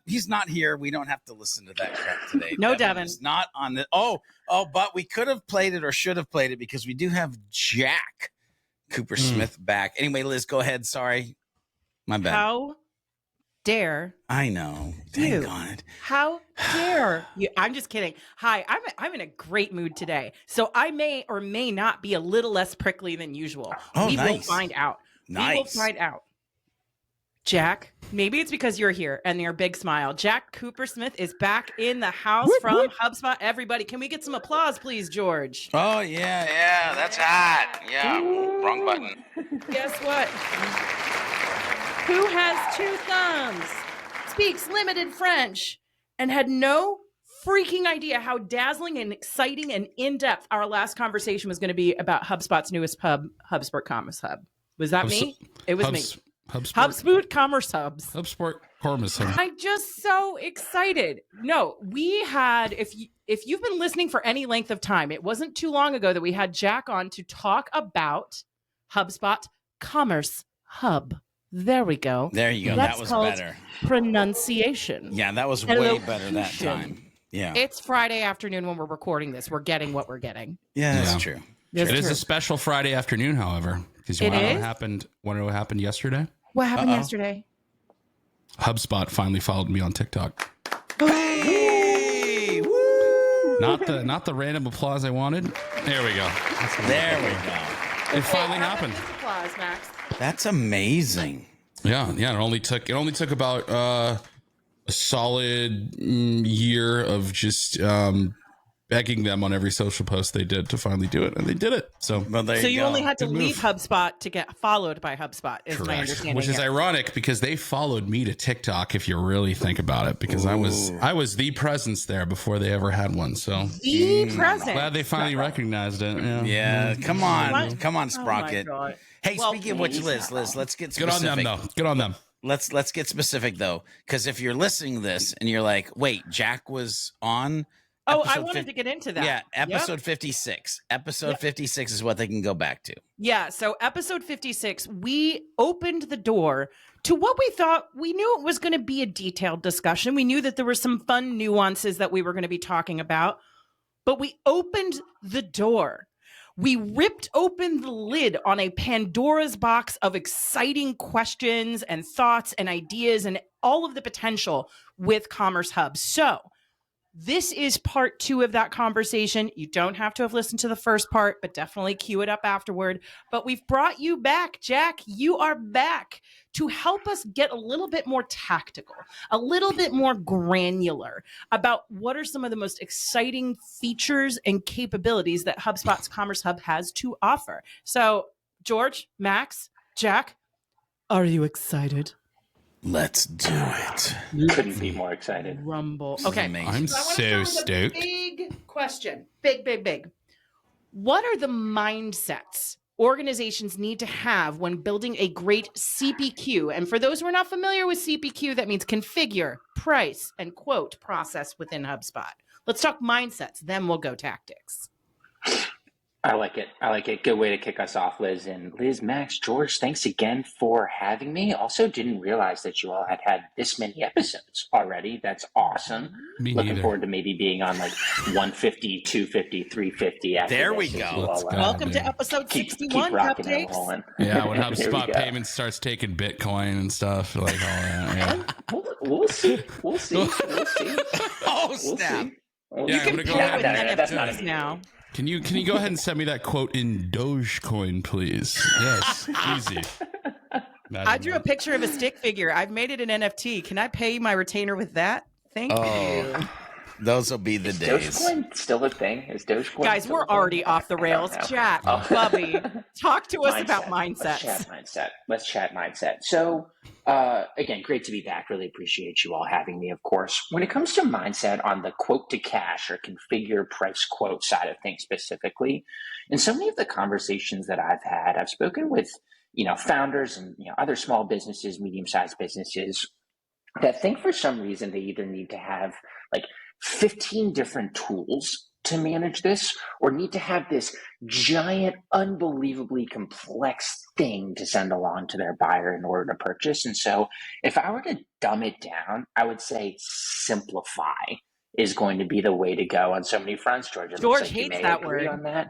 he's not here. We don't have to listen to that crap today. No, Devin is not on the. But we could have played it or should have played it because we do have Jack Coopersmith back. Anyway, Liz, go ahead. Sorry, my bad. How dare I know? Dang God! How dare you? I'm just kidding. Hi, I'm in a great mood today, so I may or may not be a little less prickly than usual. We will find out. Nice. We will find out. Jack, maybe it's because you're here and your big smile. Jack Coopersmith is back in the house from HubSpot. Everybody, can we get some applause, please, George? Oh, yeah, that's hot. Yeah, wrong button. Guess what? Who has 2 thumbs, speaks limited French, and had no freaking idea how dazzling and exciting and in-depth our last conversation was going to be about HubSpot's newest hub, HubSpot Commerce Hub. Was that me? It was me. HubSpot Commerce Hubs. HubSpot Commerce Hub. I'm just so excited. No, we had, if you've been listening for any length of time, it wasn't too long ago that we had Jack on to talk about HubSpot Commerce Hub. There we go. There you go. That's that was called better. Pronunciation. Yeah, that was way better that time. Yeah. It's Friday afternoon when we're recording this. We're getting what we're getting. Yeah, that's true. It is a special Friday afternoon, however, because you want to know what happened yesterday? What happened yesterday? HubSpot finally followed me on TikTok. Hey, woo! Not the random applause I wanted. There we go. There we go. It finally happened. Applause, Max. That's amazing. Yeah. It only took about a solid year of just begging them on every social post they did to finally do it, and they did it. So you only had to leave HubSpot to get followed by HubSpot, is my understanding. Which is ironic because they followed me to TikTok, if you really think about it, because I was the presence there before they ever had one. So the presence. Glad they finally recognized it. Yeah. Come on, Sprocket. Oh hey, speaking of which, Liz, let's get specific. Good on them, though. Good on them. Let's get specific though, because if you're listening to this and you're like, wait, Jack was on. I wanted to get into that. Yeah, episode 56. Episode 56 is what they can go back to. Yeah, so episode 56, we opened the door to what we knew it was going to be a detailed discussion. We knew that there were some fun nuances that we were going to be talking about, but we opened the door. We ripped open the lid on a Pandora's box of exciting questions and thoughts and ideas and all of the potential with Commerce Hub. So this is part 2 of that conversation. You don't have to have listened to the first part, but definitely cue it up afterward. But we've brought you back, Jack. You are back to help us get a little bit more tactical, a little bit more granular about what are some of the most exciting features and capabilities that HubSpot's Commerce Hub has to offer. So, George, Max, Jack, are you excited? Let's do it. Couldn't be more excited. Rumble. Okay. I'm so stoked. Big question. Big. What are the mindsets organizations need to have when building a great CPQ? And for those who are not familiar with CPQ, that means configure, price, and quote process within HubSpot. Let's talk mindsets, then we'll go tactics. I like it. Good way to kick us off, Liz. And Liz, Max, George, thanks again for having me. Also didn't realize that you all had this many episodes already. That's awesome. Looking forward to maybe being on like 150, 250, 350. There we go. Welcome to episode 61. Keep rocking and rolling. Yeah, when HubSpot Payments starts taking Bitcoin and stuff, like all that. Yeah. We'll see. Oh, snap. You can pay with NFTs now. Can you go ahead and send me that quote in Dogecoin, please? Yes, easy. I drew a picture of a stick figure. I've made it an NFT. Can I pay my retainer with that? Thank you. Those will be the days. Dogecoin still a thing? Is Dogecoin? Guys, we're already off the rails. Jack, Bubby, talk to us about mindsets. Let's chat mindset. So, again, great to be back. Really appreciate you all having me, of course. When it comes to mindset on the quote to cash or configure price quote side of things specifically, in so many of the conversations that I've had, I've spoken with, founders and, other small businesses, medium-sized businesses that think for some reason they either need to have like 15 different tools to manage this or need to have this giant, unbelievably complex thing to send along to their buyer in order to purchase. And so if I were to dumb it down, I would say simplify is going to be the way to go on so many fronts. George hates that word on that.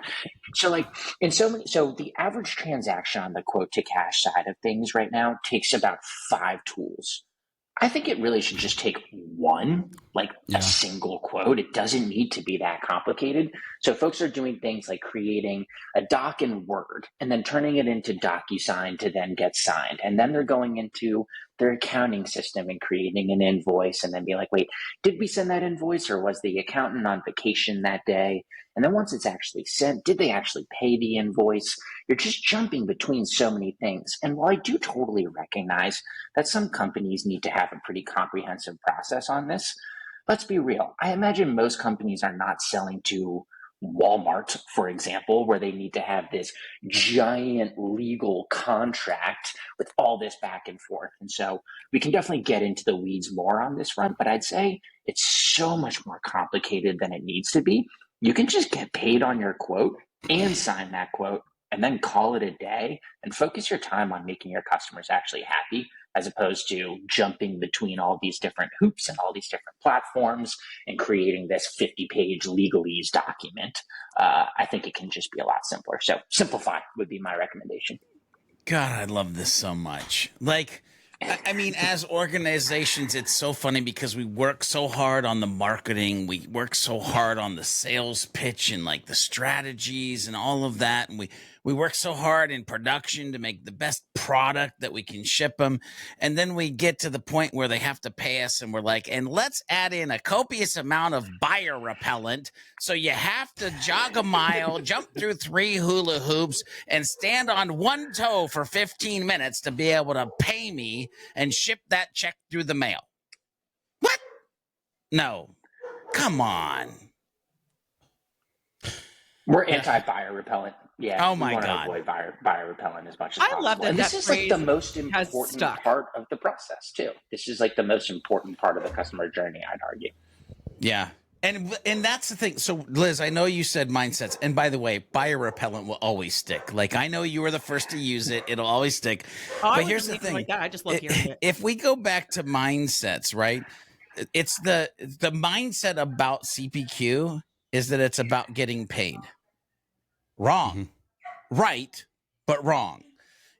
So so the average transaction on the quote to cash side of things right now takes about 5 tools. I think it really should just take one, a single quote. It doesn't need to be that complicated. So folks are doing things like creating a doc in Word and then turning it into DocuSign to then get signed. And then they're going into their accounting system and creating an invoice and then be like, wait, did we send that invoice or was the accountant on vacation that day? And then once it's actually sent, did they actually pay the invoice? You're just jumping between so many things. And while I do totally recognize that some companies need to have a pretty comprehensive process on this, let's be real. I imagine most companies are not selling to Walmart, for example, where they need to have this giant legal contract with all this back and forth. And so we can definitely get into the weeds more on this front, but I'd say it's so much more complicated than it needs to be. You can just get paid on your quote and sign that quote and then call it a day and focus your time on making your customers actually happy, as opposed to jumping between all these different hoops and all these different platforms and creating this 50-page legalese document. I think it can just be a lot simpler. So simplify would be my recommendation. God, I love this so much. I mean, as organizations, it's so funny because we work so hard on the marketing. We work so hard on the sales pitch and the strategies and all of that. And we work so hard in production to make the best product that we can ship them. And then we get to the point where they have to pay us and we're like, and let's add in a copious amount of buyer repellent. So you have to jog a mile, jump through 3 hula hoops and stand on one toe for 15 minutes to be able to pay me and ship that check through the mail. What? No, come on. We're anti-buyer repellent. Yeah. Oh my God. Avoid buyer repellent as much as possible. I love that. And this is the most important stuck. part of the process too. This is the most important part of the customer journey, I'd argue. Yeah. And that's the thing. So Liz, I know you said mindsets. And by the way, buyer repellent will always stick. I know you were the first to use it. It'll always stick. But here's the thing. I just love hearing it. If we go back to mindsets, right? It's the mindset about CPQ is that it's about getting paid. Wrong. Mm-hmm. Right, but wrong.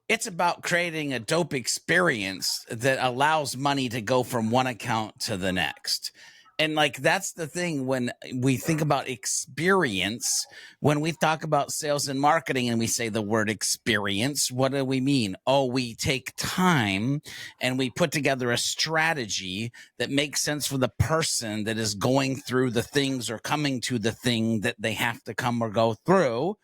It's about creating a dope experience that allows money to go from one account to the next. And that's the thing when we think about experience, when we talk about sales and marketing and we say the word experience, what do we mean? Oh, we take time and we put together a strategy that makes sense for the person that is going through the things or coming to the thing that they have to come or go through.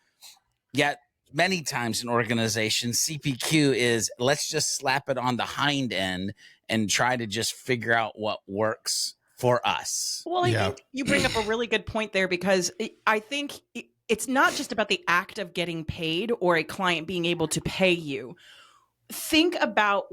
Yet many times in organizations, CPQ is let's just slap it on the hind end and try to just figure out what works for us. Well, I think you bring up a really good point there because I think it's not just about the act of getting paid or a client being able to pay you. Think about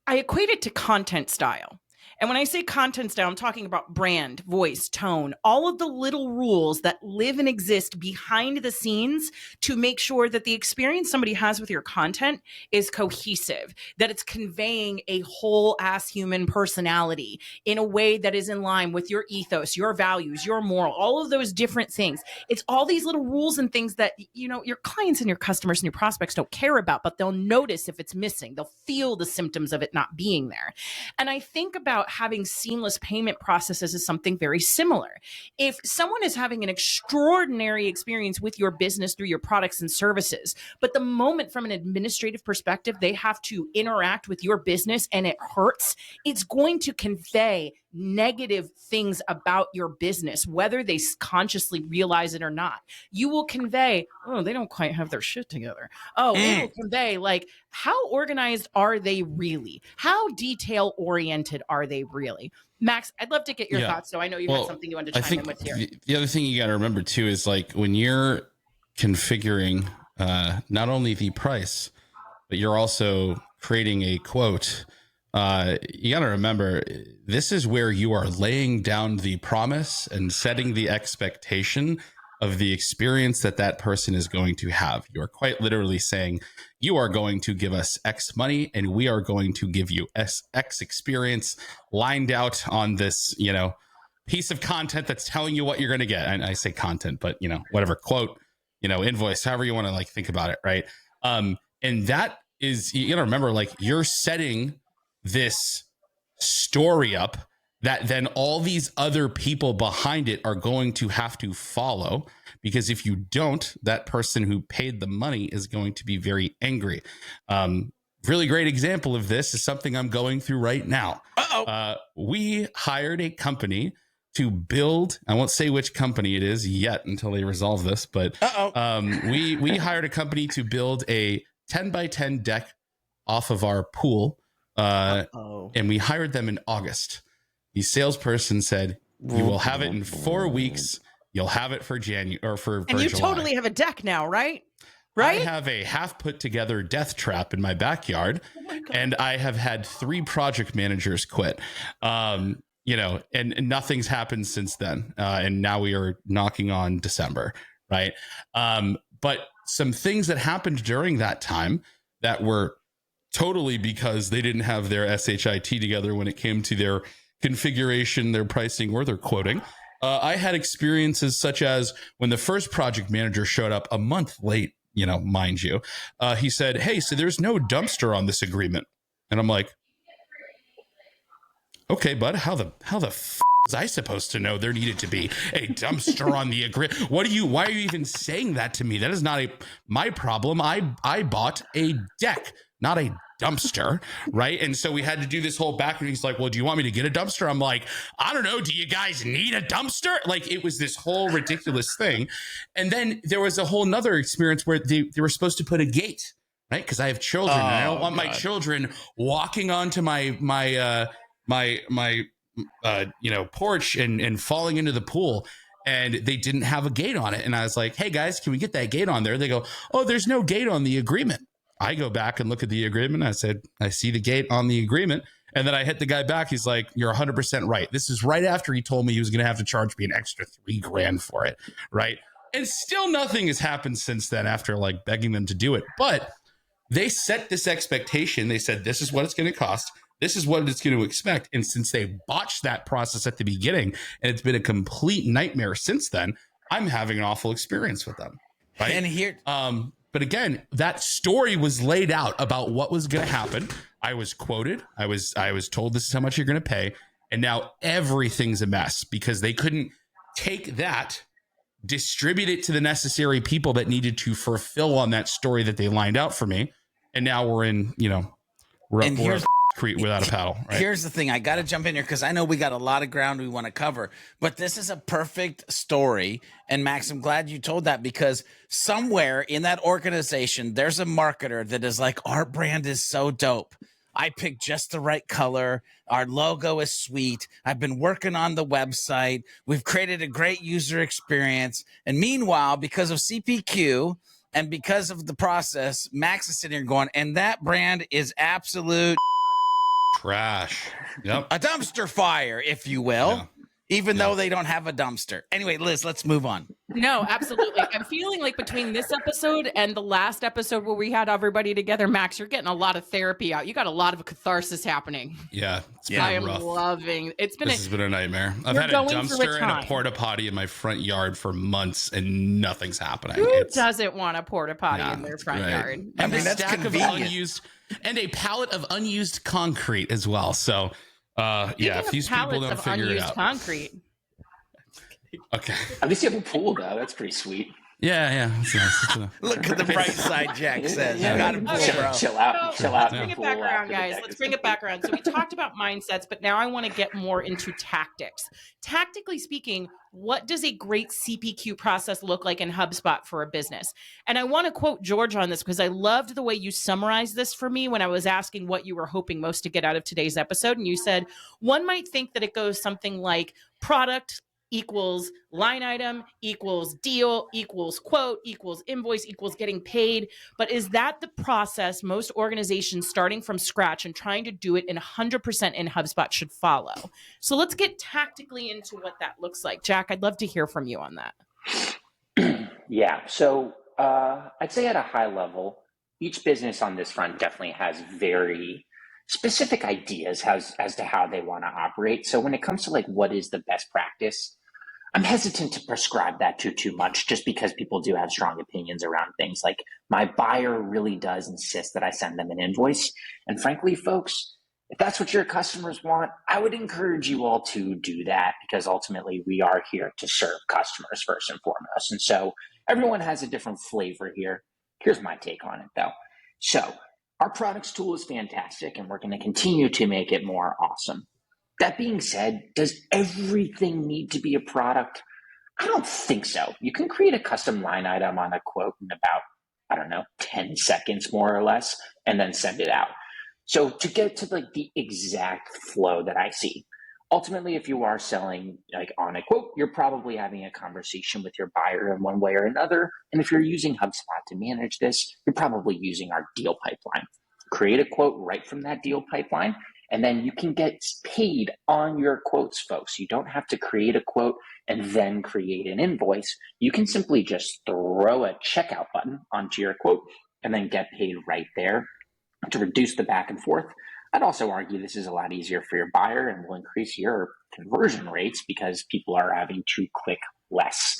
I equate it to content style. And when I say content style, I'm talking about brand, voice, tone, all of the little rules that live and exist behind the scenes to make sure that the experience somebody has with your content is cohesive, that it's conveying a whole ass human personality in a way that is in line with your ethos, your values, your moral, all of those different things. It's all these little rules and things that, your clients and your customers and your prospects don't care about, but they'll notice if it's missing. They'll feel the symptoms of it not being there. And I think about having seamless payment processes is something very similar. If someone is having an extraordinary experience with your business through your products and services, but the moment from an administrative perspective, they have to interact with your business and it hurts, it's going to convey negative things about your business, whether they consciously realize it or not. You will convey, oh, they don't quite have their shit together. Oh, it will convey how organized are they really? How detail oriented are they really? Max, I'd love to get your thoughts. So I know you had something you wanted to chime in with here. The other thing you got to remember too is when you're configuring not only the price, but you're also creating a quote you got to remember, this is where you are laying down the promise and setting the expectation of the experience that person is going to have. You are quite literally saying, you are going to give us X money and we are going to give you X experience lined out on this, piece of content that's telling you what you're going to get. And I say content, but whatever, quote, invoice, however you want to think about it. Right. And that is, you got to remember, you're setting this story up that then all these other people behind it are going to have to follow, because if you don't, that person who paid the money is going to be very angry. Really great example of this is something I'm going through right now. We hired a company to build, I won't say which company it is yet until they resolve this, but we hired a company to build a 10 by 10 deck off of our pool. And we hired them in August. The salesperson said, you will have it in 4 weeks. You'll have it for January or for And you July. totally have a deck now, right? I have a half put together death trap in my backyard, and I have had 3 project managers quit. And nothing's happened since then. And now we are knocking on December, right? But some things that happened during that time that were totally because they didn't have their SHIT together when it came to their configuration, their pricing, or their quoting. I had experiences such as when the first project manager showed up a month late, mind you, he said, hey, so there's no dumpster on this agreement. And I'm like, okay, bud, how the f was I supposed to know there needed to be a dumpster on the agreement? Why are you even saying that to me? That is not my problem. I bought a deck, not a dumpster, right? And so we had to do this whole back, and he's like, well, do you want me to get a dumpster? I'm like, I don't know, do you guys need a dumpster? It was this whole ridiculous thing. And then there was a whole nother experience where they were supposed to put a gate, right? Because I have children, and I don't want my children walking onto my porch and falling into the pool. And they didn't have a gate on it. And I was like, hey guys, can we get that gate on there? They go, oh, there's no gate on the agreement. I go back and look at the agreement. I said, I see the gate on the agreement. And then I hit the guy back. He's like, you're 100% right. This is right after he told me he was going to have to charge me an extra $3,000 for it. Right. And still nothing has happened since then after begging them to do it. But they set this expectation. They said, this is what it's going to cost. This is what it's going to expect. And since they botched that process at the beginning and it's been a complete nightmare since then, I'm having an awful experience with them. Right. And here, but again, that story was laid out about what was going to happen. I was quoted. I was told this is how much you're going to pay. And now everything's a mess because they couldn't take that, distribute it to the necessary people that needed to fulfill on that story that they lined out for me. And now we're in, we're Crete without a paddle. Right? Here's the thing. I got to jump in here because I know we got a lot of ground we want to cover, but this is a perfect story. And Max, I'm glad you told that because somewhere in that organization, there's a marketer that is like, our brand is so dope. I picked just the right color. Our logo is sweet. I've been working on the website. We've created a great user experience. And meanwhile, because of CPQ and because of the process, Max is sitting here going, and that brand is absolute trash. Yep. A dumpster fire, if you will, even though they don't have a dumpster. Anyway, Liz, let's move on. No, absolutely. I'm feeling like between this episode and the last episode where we had everybody together, Max, you're getting a lot of therapy out. You got a lot of catharsis happening. Yeah. I am loving. This has been a nightmare. I've had a dumpster and a porta potty in my front yard for months and nothing's happening. Who doesn't want a porta potty in their front yard? I mean, that's convenient. And a pallet of unused concrete as well. So, if these people don't figure it out. Concrete. Okay. At least you have a pool, though. That's pretty sweet. Yeah. Look at the bright side, Jack says. You got him, chill out. Let's bring it back around, guys. Let's bring it back around. So we talked about mindsets, but now I want to get more into tactics. Tactically speaking, what does a great CPQ process look like in HubSpot for a business? And I want to quote George on this because I loved the way you summarized this for me when I was asking what you were hoping most to get out of today's episode. And you said, one might think that it goes something like product equals line item equals deal equals quote equals invoice equals getting paid. But is that the process most organizations starting from scratch and trying to do it in 100% in HubSpot should follow? So let's get tactically into what that looks like. Jack, I'd love to hear from you on that. Yeah. So I'd say at a high level, each business on this front definitely has very specific ideas as to how they want to operate. So when it comes to like what is the best practice, I'm hesitant to prescribe that too much, just because people do have strong opinions around things. Like my buyer really does insist that I send them an invoice. And frankly, folks, if that's what your customers want, I would encourage you all to do that, because ultimately we are here to serve customers first and foremost. And so everyone has a different flavor here. Here's my take on it though. So our products tool is fantastic, and we're going to continue to make it more awesome. That being said, does everything need to be a product? I don't think so. You can create a custom line item on a quote in about, 10 seconds more or less, and then send it out. So to get to like the exact flow that I see, ultimately, if you are selling like on a quote, you're probably having a conversation with your buyer in one way or another. And if you're using HubSpot to manage this, you're probably using our deal pipeline. Create a quote right from that deal pipeline, and then you can get paid on your quotes, folks. You don't have to create a quote and then create an invoice. You can simply just throw a checkout button onto your quote and then get paid right there. To reduce the back and forth, I'd also argue this is a lot easier for your buyer and will increase your conversion rates because people are having to click less.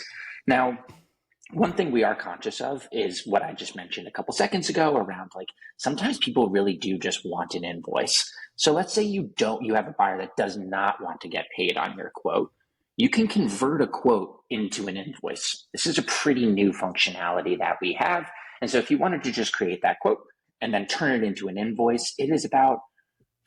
Now, one thing we are conscious of is what I just mentioned a couple seconds ago around like sometimes people really do just want an invoice. So let's say you have a buyer that does not want to get paid on your quote. You can convert a quote into an invoice. This is a pretty new functionality that we have. And so if you wanted to just create that quote and then turn it into an invoice, it is about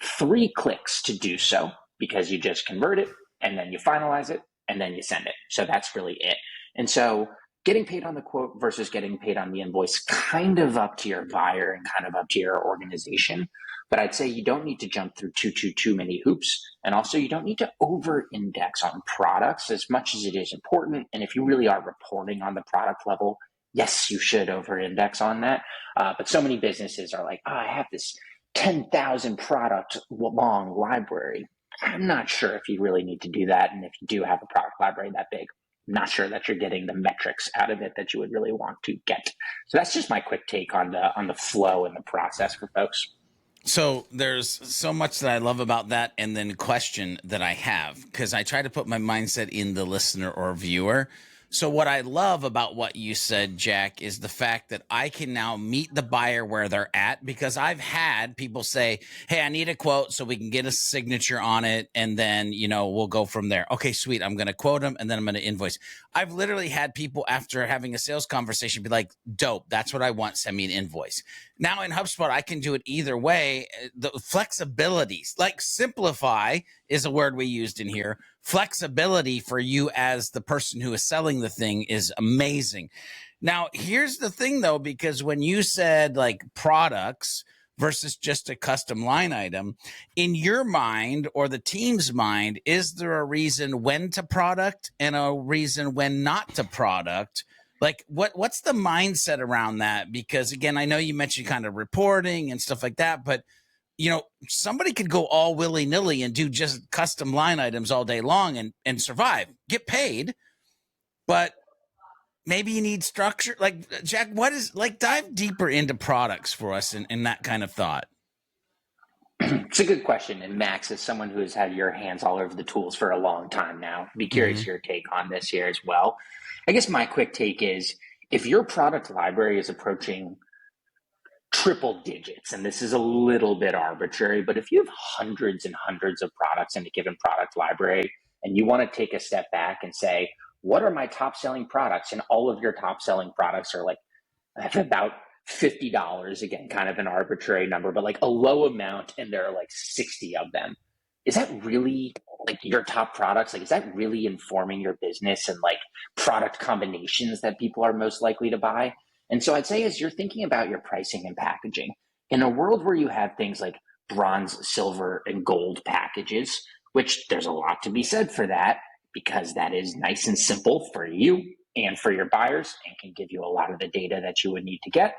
3 clicks to do so, because you just convert it and then you finalize it and then you send it. So that's really it. And so getting paid on the quote versus getting paid on the invoice, kind of up to your buyer and kind of up to your organization. But I'd say you don't need to jump through too many hoops. And also you don't need to over index on products as much as it is important. And if you really are reporting on the product level, yes, you should over index on that. But so many businesses are like, I have this 10,000 product long library. I'm not sure if you really need to do that. And if you do have a product library that big, I'm not sure that you're getting the metrics out of it that you would really want to get. So that's just my quick take on the flow and the process for folks. So there's so much that I love about that, and then question that I have, because I try to put my mindset in the listener or viewer. So what I love about what you said, Jack, is the fact that I can now meet the buyer where they're at, because I've had people say, hey, I need a quote so we can get a signature on it. And then, we'll go from there. Okay, sweet. I'm going to quote them and then I'm going to invoice. I've literally had people after having a sales conversation be like, dope, that's what I want. Send me an invoice. Now in HubSpot, I can do it either way. The flexibilities, like simplify is a word we used in here. Flexibility for you as the person who is selling the thing is amazing. Now, here's the thing though, because when you said like products versus just a custom line item, in your mind or the team's mind, is there a reason when to product and a reason when not to product? Like what's the mindset around that? Because again, I know you mentioned kind of reporting and stuff like that, but somebody could go all willy-nilly and do just custom line items all day long and survive, get paid. But maybe you need structure. Like, Jack, dive deeper into products for us in that kind of thought. It's a good question. And Max, as someone who has had your hands all over the tools for a long time now, be curious your take on this here as well. I guess my quick take is, if your product library is approaching triple digits, and this is a little bit arbitrary, but if you have hundreds and hundreds of products in a given product library, and you want to take a step back and say, what are my top selling products? And all of your top selling products are like about $50, again, kind of an arbitrary number, but like a low amount, and there are like 60 of them. Is that really like your top products? Like, is that really informing your business and like product combinations that people are most likely to buy? And so I'd say, as you're thinking about your pricing and packaging, in a world where you have things like bronze, silver, and gold packages, which there's a lot to be said for that, because that is nice and simple for you and for your buyers and can give you a lot of the data that you would need to get.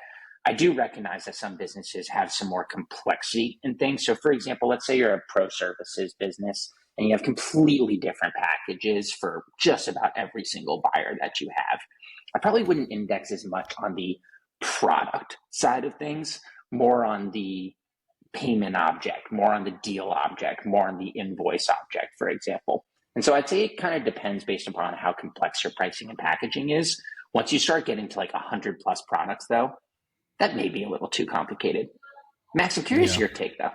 I do recognize that some businesses have some more complexity in things. So for example, let's say you're a pro services business and you have completely different packages for just about every single buyer that you have. I probably wouldn't index as much on the product side of things, more on the payment object, more on the deal object, more on the invoice object, for example. And so I'd say it kind of depends based upon how complex your pricing and packaging is. Once you start getting to like 100 plus products though, that may be a little too complicated. Max, I'm curious your take though.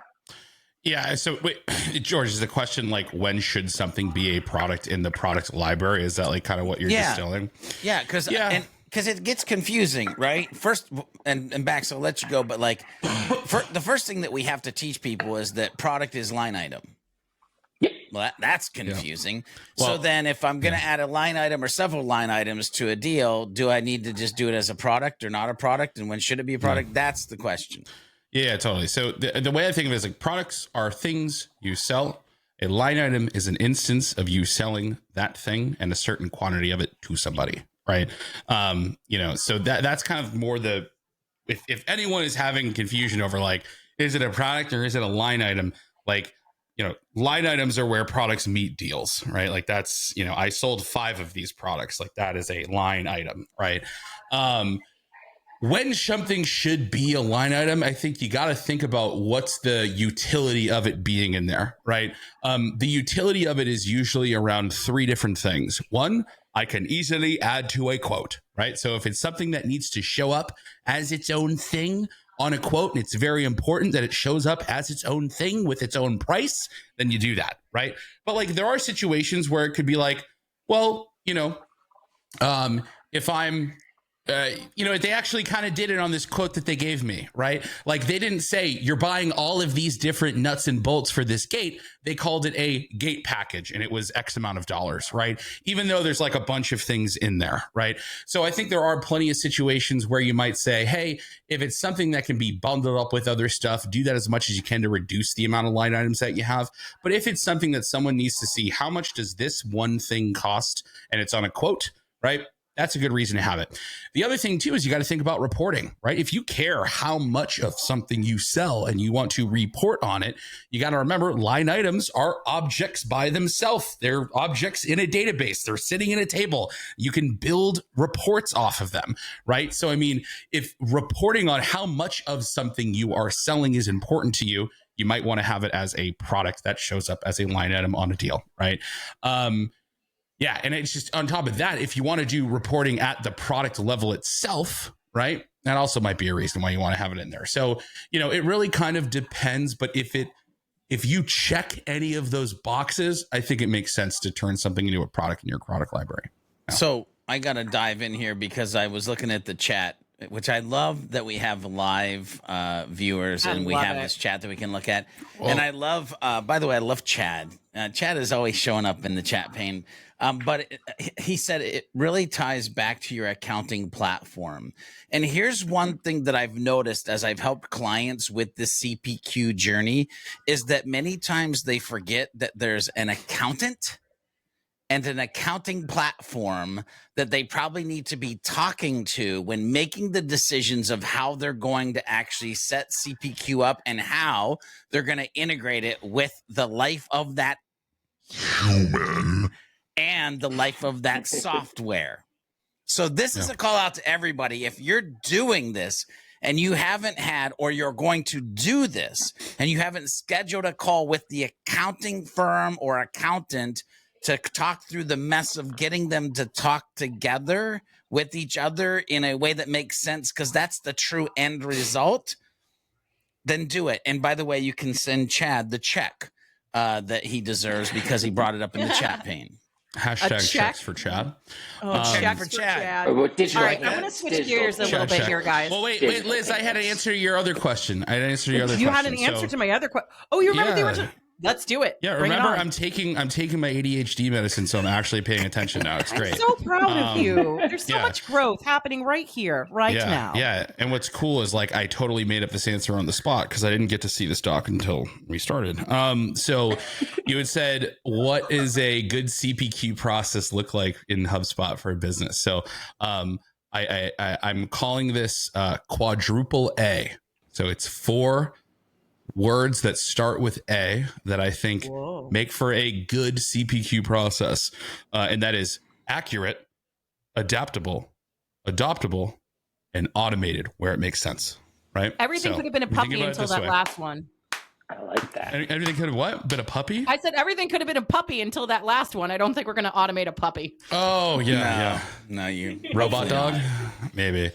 Yeah. So wait, George, is the question like, when should something be a product in the product library? Is that like kind of what you're distilling? Yeah. Because it gets confusing, right? First, and Max, I'll let you go, but like the first thing that we have to teach people is that product is line item. Yep. Well, that's confusing. Well, so then if I'm going to add a line item or several line items to a deal, do I need to just do it as a product or not a product? And when should it be a product? That's the question. Yeah, totally. So the way I think of it is like, products are things you sell. A line item is an instance of you selling that thing and a certain quantity of it to somebody, right? So that's kind of more the, if anyone is having confusion over like, is it a product or is it a line item? Like, line items are where products meet deals, right? Like that's, I sold 5 of these products. Like that is a line item, right? When something should be a line item, I think you got to think about what's the utility of it being in there, right? The utility of it is usually around 3 different things. One, I can easily add to a quote, right? So if it's something that needs to show up as its own thing on a quote, and it's very important that it shows up as its own thing with its own price, then you do that, right? But like there are situations where it could be like, well, if I'm they actually kind of did it on this quote that they gave me, right? Like they didn't say you're buying all of these different nuts and bolts for this gate. They called it a gate package and it was X amount of dollars, right? Even though there's like a bunch of things in there, right? So I think there are plenty of situations where you might say, hey, if it's something that can be bundled up with other stuff, do that as much as you can to reduce the amount of line items that you have. But if it's something that someone needs to see, how much does this one thing cost? And it's on a quote, right? That's a good reason to have it. The other thing too is you got to think about reporting, right? If you care how much of something you sell and you want to report on it, you got to remember line items are objects by themselves. They're objects in a database. They're sitting in a table. You can build reports off of them, right? So, I mean, if reporting on how much of something you are selling is important to you, you might want to have it as a product that shows up as a line item on a deal, right? Yeah, and it's just on top of that, if you want to do reporting at the product level itself, right? That also might be a reason why you want to have it in there. So, it really kind of depends. But if you check any of those boxes, I think it makes sense to turn something into a product in your product library. Yeah. So I got to dive in here because I was looking at the chat, which I love that we have live viewers and we have this chat that we can look at. Well, and I love, by the way, I love Chad. Chad is always showing up in the chat pane. But he said it really ties back to your accounting platform. And here's one thing that I've noticed as I've helped clients with the CPQ journey is that many times they forget that there's an accountant and an accounting platform that they probably need to be talking to when making the decisions of how they're going to actually set CPQ up and how they're going to integrate it with the life of that human and the life of that software. So this is a call out to everybody. If you're doing this and you haven't had, or you're going to do this and you haven't scheduled a call with the accounting firm or accountant to talk through the mess of getting them to talk together with each other in a way that makes sense, because that's the true end result, then do it. And by the way, you can send Chad the check that he deserves because he brought it up in the chat pane. Hashtag checks for Chad. Check for Chad. All right, I'm going to switch gears a little bit here, guys. Well, wait, Liz, I had to answer your other question. I had to answer your other question. You had an answer to my other question. Oh, you remember Let's do it. Yeah, Bring it remember, on. I'm taking my ADHD medicine, so I'm actually paying attention now. It's great. I'm so proud of you. There's so yeah. much growth happening right here, right now. Yeah, and what's cool is like I totally made up this answer on the spot because I didn't get to see this doc until we started. So you had said, what is a good CPQ process look like in HubSpot for a business? So I'm calling this quadruple A. So it's 4 words that start with A that I think make for a good CPQ process. And that is accurate, adaptable, adoptable, and automated where it makes sense, right? Everything could have been a puppy until that last one. I like that. Everything could have what? Been a puppy? I said everything could have been a puppy until that last one. I don't think we're going to automate a puppy. Oh, yeah. No, you. Robot dog? Maybe.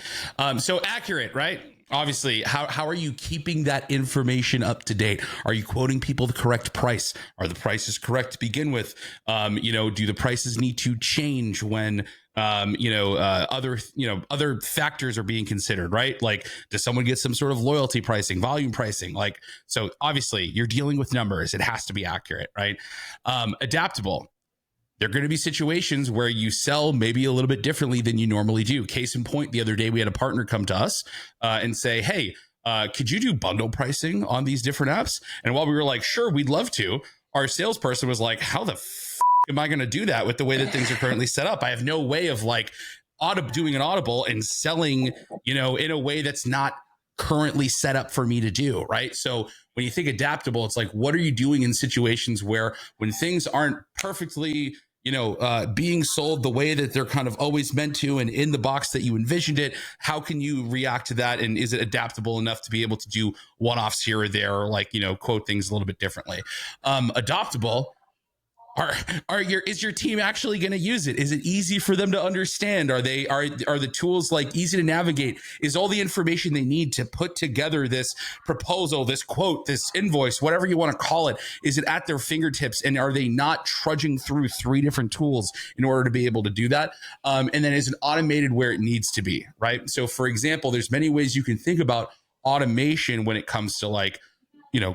So accurate, right? Obviously, how are you keeping that information up to date? Are you quoting people the correct price? Are the prices correct to begin with? Do the prices need to change when other factors are being considered, right? Like, does someone get some sort of loyalty pricing, volume pricing? Like, so obviously you're dealing with numbers. It has to be accurate, right? Adaptable. There are going to be situations where you sell maybe a little bit differently than you normally do. Case in point, the other day we had a partner come to us and say, hey, could you do bundle pricing on these different apps? And while we were like, sure, we'd love to, our salesperson was like, how the am I going to do that with the way that things are currently set up? I have no way of like doing an audible and selling, in a way that's not currently set up for me to do, right? So when you think adaptable, it's like, what are you doing in situations where when things aren't perfectly being sold the way that they're kind of always meant to and in the box that you envisioned it, how can you react to that? And is it adaptable enough to be able to do one-offs here or there, or like, quote things a little bit differently? Adoptable. Is your team actually going to use it? Is it easy for them to understand? Are the tools like easy to navigate? Is all the information they need to put together this proposal, this quote, this invoice, whatever you want to call it, is it at their fingertips? And are they not trudging through 3 different tools in order to be able to do that? And then is it automated where it needs to be, right? So for example, there's many ways you can think about automation when it comes to like,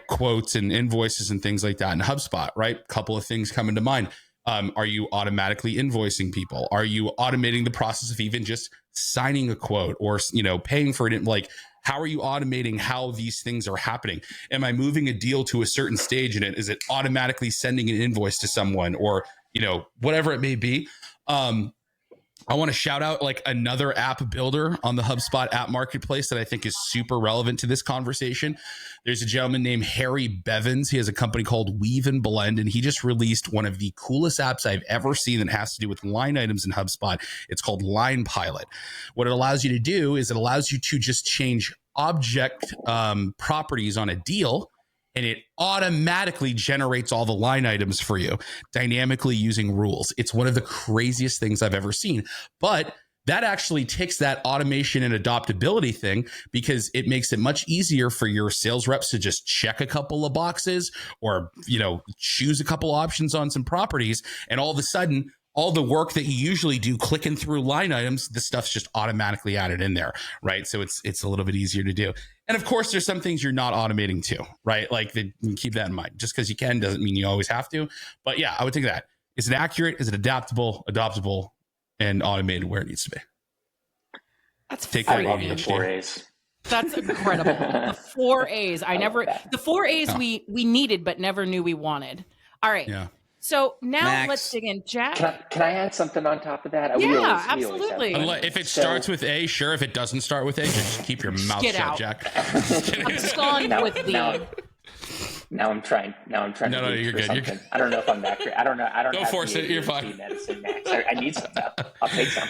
quotes and invoices and things like that in HubSpot, right? Couple of things come into mind. Are you automatically invoicing people? Are you automating the process of even just signing a quote or, paying for it? Like, how are you automating how these things are happening? Am I moving a deal to a certain stage in it? Is it automatically sending an invoice to someone or, whatever it may be? I want to shout out like another app builder on the HubSpot app marketplace that I think is super relevant to this conversation. There's a gentleman named Harry Bevins. He has a company called Weave and Blend, and he just released one of the coolest apps I've ever seen that has to do with line items in HubSpot. It's called Line Pilot. What it allows you to do is it allows you to just change object properties on a deal, and it automatically generates all the line items for you dynamically using rules. It's one of the craziest things I've ever seen. But that actually ticks that automation and adoptability thing because it makes it much easier for your sales reps to just check a couple of boxes or, choose a couple options on some properties. And all of a sudden, all the work that you usually do clicking through line items, the stuff's just automatically added in there, right? So it's a little bit easier to do. And of course, there's some things you're not automating too, right? Like keep that in mind. Just because you can doesn't mean you always have to. But yeah, I would think that. Is it accurate? Is it adaptable, adoptable, and automated where it needs to be? That's Take I that love the ADHD. 4 A's. That's incredible. The 4 A's. The 4 A's we needed but never knew we wanted. All right. Yeah. So now Max. let's dig in. Jack? Can I add something on top of that? Yeah, absolutely. If it starts with A, sure. If it doesn't start with A, just keep your mouth Get shut, out. Jack. I'm gone with the. Now I'm trying. No, to you're for good. Something. I don't know if I'm that great. I don't know. I don't. Go have force the it. You're ADHD fine. Medicine, Max. I need some. I'll take some.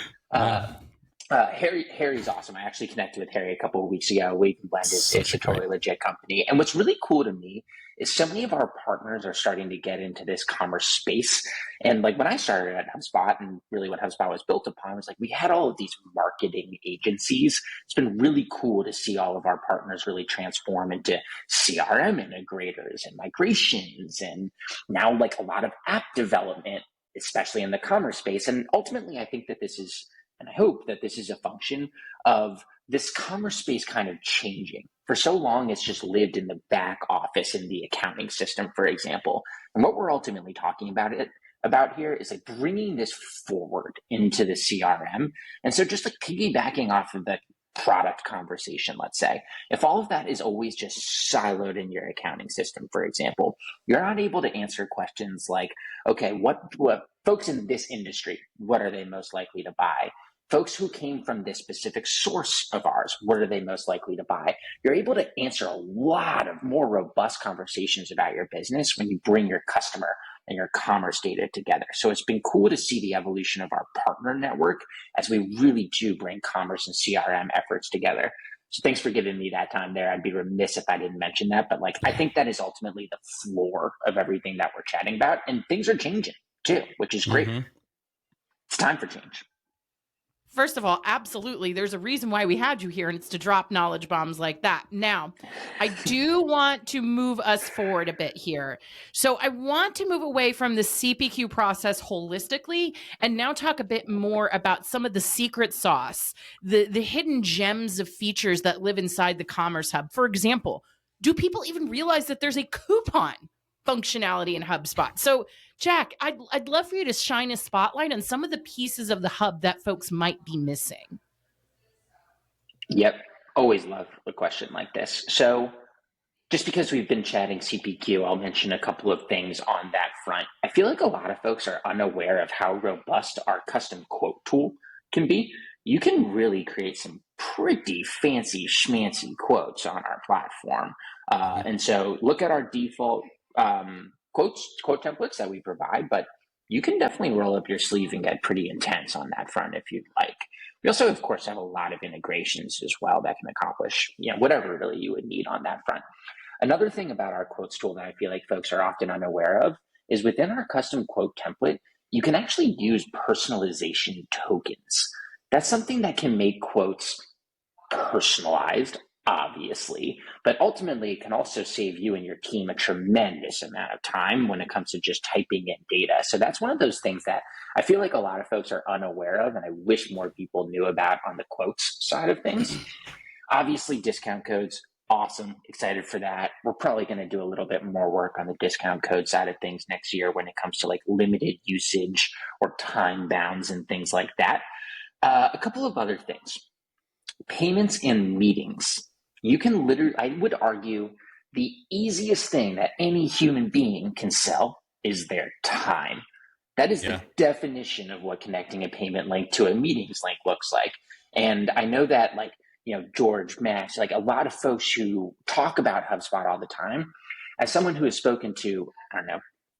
Harry's awesome. I actually connected with Harry a couple of weeks ago. We've blended. It's a totally legit company. And what's really cool to me is so many of our partners are starting to get into this commerce space. And like when I started at HubSpot and really what HubSpot was built upon was like we had all of these marketing agencies. It's been really cool to see all of our partners really transform into CRM integrators and migrations and now like a lot of app development, especially in the commerce space. And ultimately, I think that this is, and I hope that this is a function of this commerce space kind of changing, for so long, it's just lived in the back office in the accounting system, for example. And what we're ultimately talking about here is like bringing this forward into the CRM. And so just like piggybacking off of the product conversation, let's say, if all of that is always just siloed in your accounting system, for example, you're not able to answer questions like, okay, what folks in this industry, what are they most likely to buy? Folks who came from this specific source of ours, what are they most likely to buy? You're able to answer a lot of more robust conversations about your business when you bring your customer and your commerce data together. So it's been cool to see the evolution of our partner network as we really do bring commerce and CRM efforts together. So thanks for giving me that time there. I'd be remiss if I didn't mention that, but like, I think that is ultimately the floor of everything that we're chatting about, and things are changing too, which is great. It's time for change. First of all, absolutely. There's a reason why we had you here, and it's to drop knowledge bombs like that. Now, I do want to move us forward a bit here. So I want to move away from the CPQ process holistically and now talk a bit more about some of the secret sauce, the hidden gems of features that live inside the Commerce Hub. For example, do people even realize that there's a coupon functionality in HubSpot? So Jack, I'd love for you to shine a spotlight on some of the pieces of the hub that folks might be missing. Yep. Always love a question like this. So just because we've been chatting CPQ, I'll mention a couple of things on that front. I feel like a lot of folks are unaware of how robust our custom quote tool can be. You can really create some pretty fancy schmancy quotes on our platform. And so look at our default quote templates that we provide, but you can definitely roll up your sleeve and get pretty intense on that front if you'd like. We also, of course, have a lot of integrations as well that can accomplish, whatever really you would need on that front. Another thing about our quotes tool that I feel like folks are often unaware of is within our custom quote template, you can actually use personalization tokens. That's something that can make quotes personalized, obviously, but ultimately it can also save you and your team a tremendous amount of time when it comes to just typing in data. So that's one of those things that I feel like a lot of folks are unaware of, and I wish more people knew about on the quotes side of things. Obviously, discount codes, awesome, excited for that. We're probably going to do a little bit more work on the discount code side of things next year when it comes to like limited usage or time bounds and things like that. A couple of other things. Payments and meetings. You can literally, I would argue, the easiest thing that any human being can sell is their time. That is the definition of what connecting a payment link to a meetings link looks like. And I know that George, Max, like a lot of folks who talk about HubSpot all the time, as someone who has spoken to,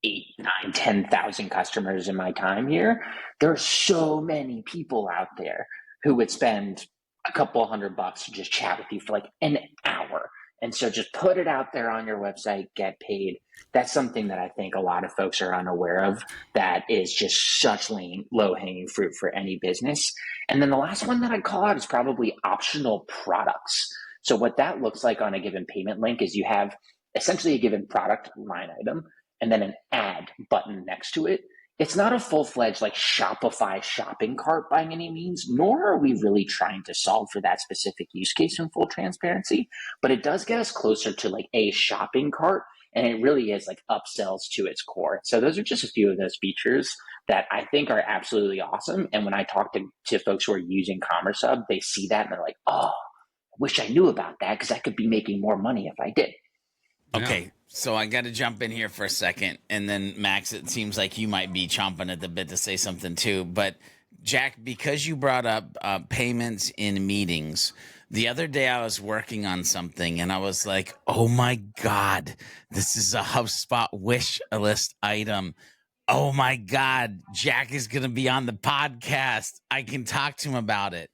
8, 9, 10,000 customers in my time here, there are so many people out there who would spend a couple $100 to just chat with you for like an hour. And so just put it out there on your website, get paid. That's something that I think a lot of folks are unaware of that is just such low-hanging fruit for any business. And then the last one that I'd call out is probably optional products. So what that looks like on a given payment link is you have essentially a given product line item and then an add button next to it. It's not a full-fledged like Shopify shopping cart by any means, nor are we really trying to solve for that specific use case in full transparency, but it does get us closer to like a shopping cart, and it really is like upsells to its core. So those are just a few of those features that I think are absolutely awesome. And when I talk to folks who are using Commerce Hub, they see that and they're like, oh, I wish I knew about that because I could be making more money if I did. Okay, so I got to jump in here for a second. And then, Max, it seems like you might be chomping at the bit to say something too. But, Jack, because you brought up payments in meetings, the other day I was working on something and I was like, oh, my God, this is a HubSpot wish list item. Oh, my God, Jack is going to be on the podcast. I can talk to him about it.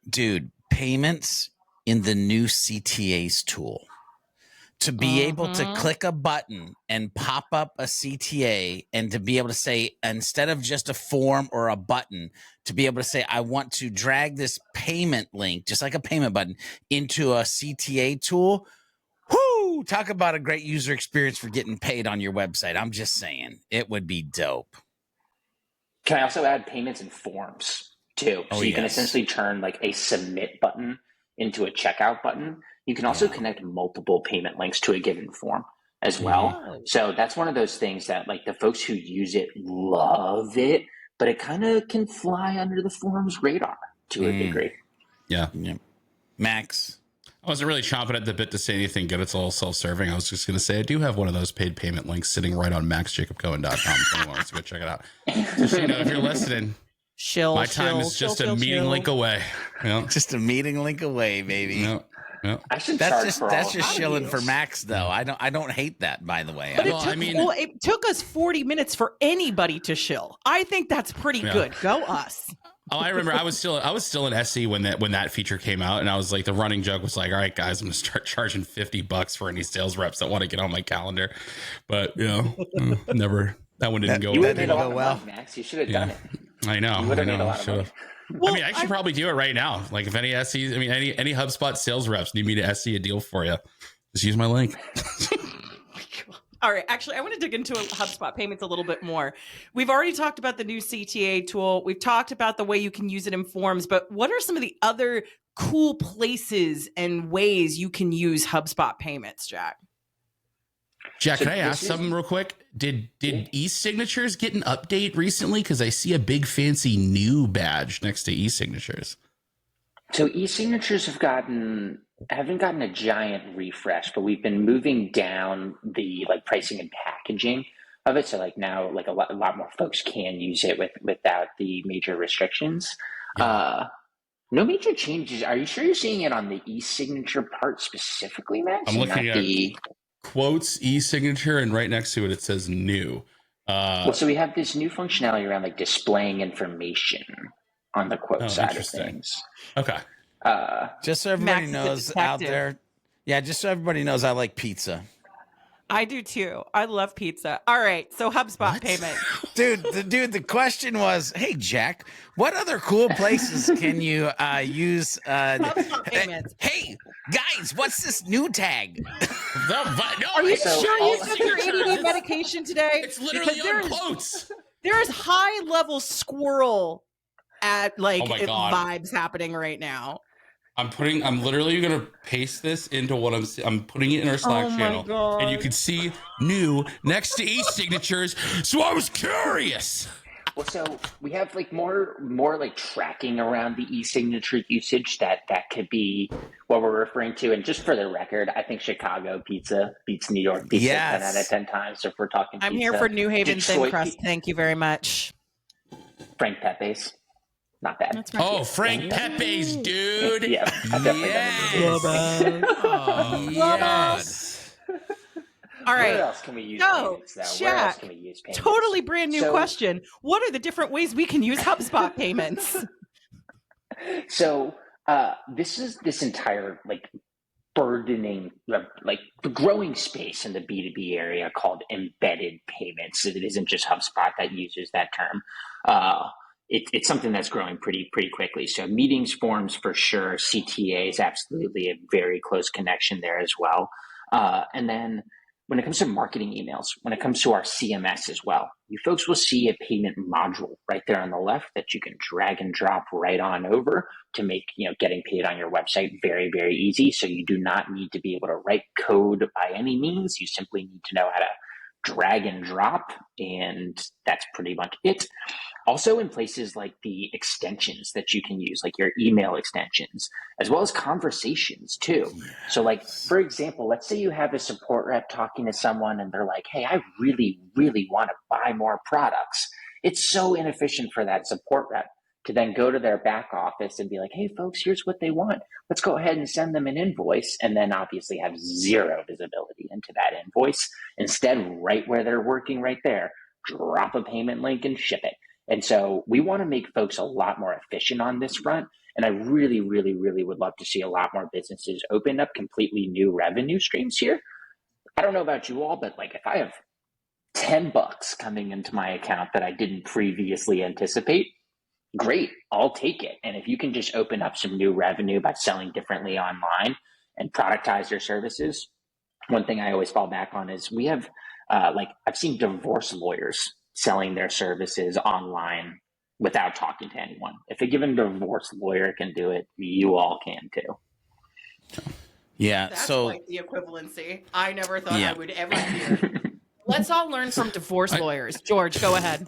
Dude, payments in the new CTAs tool. To be able to click a button and pop up a CTA and to be able to say, instead of just a form or a button, to be able to say, I want to drag this payment link, just like a payment button, into a CTA tool. Whoo! Talk about a great user experience for getting paid on your website. I'm just saying, it would be dope. Can I also add payments and forms too? So you can essentially turn like a submit button into a checkout button. You can also connect multiple payment links to a given form as well. Oh. So that's one of those things that like the folks who use it love it, but it kind of can fly under the form's radar to a degree. Yeah. Max. I wasn't really chomping at the bit to say anything good. It's all self-serving. I was just going to say I do have one of those paid payment links sitting right on maxjacobcohen.com. If anyone wants to go check it out. Just so you know, if you're listening, my time is just a meeting link away. You know? Just a meeting link away, baby. No. I should That's charge just for all of shilling these. for Max though. I don't hate that, by the way. But Well, it took us 40 minutes for anybody to shill. I think that's pretty good. Go us. Oh, I remember I was still in SE when that feature came out, and I was like, the running joke was like, all right, guys, I'm gonna start charging $50 for any sales reps that want to get on my calendar. But never, that one didn't go You well. would have made a lot of money, Max. You should have done it. I know. You would have made a I lot of money. should've. I should probably do it right now. Like if any SEs, any HubSpot sales reps need me to SE a deal for you, just use my link. All right. Actually, I want to dig into HubSpot payments a little bit more. We've already talked about the new CTA tool. We've talked about the way you can use it in forms, but what are some of the other cool places and ways you can use HubSpot payments, Jack? Jack, can I ask something real quick? Did e-signatures get an update recently? Because I see a big fancy new badge next to e-signatures. So e-signatures haven't gotten a giant refresh, but we've been moving down the like pricing and packaging of it. So like now, like a lot more folks can use it without the major restrictions. No major changes. Are you sure you're seeing it on the e-signature part specifically, Max? I'm looking at quotes e-signature, and right next to it says new. So we have this new functionality around like displaying information on the quote side of things. Okay. Just so everybody knows out there. Yeah, just so everybody knows, I like pizza. I do too. I love pizza. All right. So HubSpot payment. The question was, hey, Jack, what other cool places can you use? HubSpot payments. Hey, guys, what's this new tag? Are you sure you took your ADD medication today? It's literally on quotes. There's high level squirrel at vibes happening right now. I'm literally going to paste this into what I'm putting it in our Slack channel. God. And you can see new next to e-signatures. So I was curious. Well, so we have like more like tracking around the e-signature usage that could be what we're referring to. And just for the record, I think Chicago pizza beats New York pizza 10 out of 10 times. So if we're talking I'm pizza, here for New Haven thin Detroit crust. Thank you very much. Frank Pepe's. Not bad. Oh, Frank Pepe's, dude. Yeah. Yes. All right. Where else can we use payments, though? Jack, Where else can we use payments? Totally brand new question. What are the different ways we can use HubSpot payments? So this entire like burdening, like the growing space in the B2B area called embedded payments. It isn't just HubSpot that uses that term. It's something that's growing pretty quickly. So meetings, forms for sure. CTA is absolutely a very close connection there as well. And then when it comes to marketing emails, when it comes to our CMS as well, you folks will see a payment module right there on the left that you can drag and drop right on over to make getting paid on your website very, very easy. So you do not need to be able to write code by any means. You simply need to know how to drag and drop, and that's pretty much it. Also in places like the extensions that you can use, like your email extensions, as well as conversations too. So like, for example, let's say you have a support rep talking to someone and they're like, hey, I really, really want to buy more products. It's so inefficient for that support rep to then go to their back office and be like, hey folks, here's what they want. Let's go ahead and send them an invoice, and then obviously have zero visibility into that invoice. Instead, right where they're working right there, drop a payment link and ship it. And so we want to make folks a lot more efficient on this front. And I really, really, really would love to see a lot more businesses open up completely new revenue streams here. I don't know about you all, but like if I have $10 coming into my account that I didn't previously anticipate, great, I'll take it. And if you can just open up some new revenue by selling differently online and productize your services, one thing I always fall back on is we have, I've seen divorce lawyers selling their services online without talking to anyone. If a given divorce lawyer can do it, you all can too. Yeah. That's So like the equivalency. I never thought Yeah. I would ever hear. Let's all learn from divorce lawyers. George, go ahead.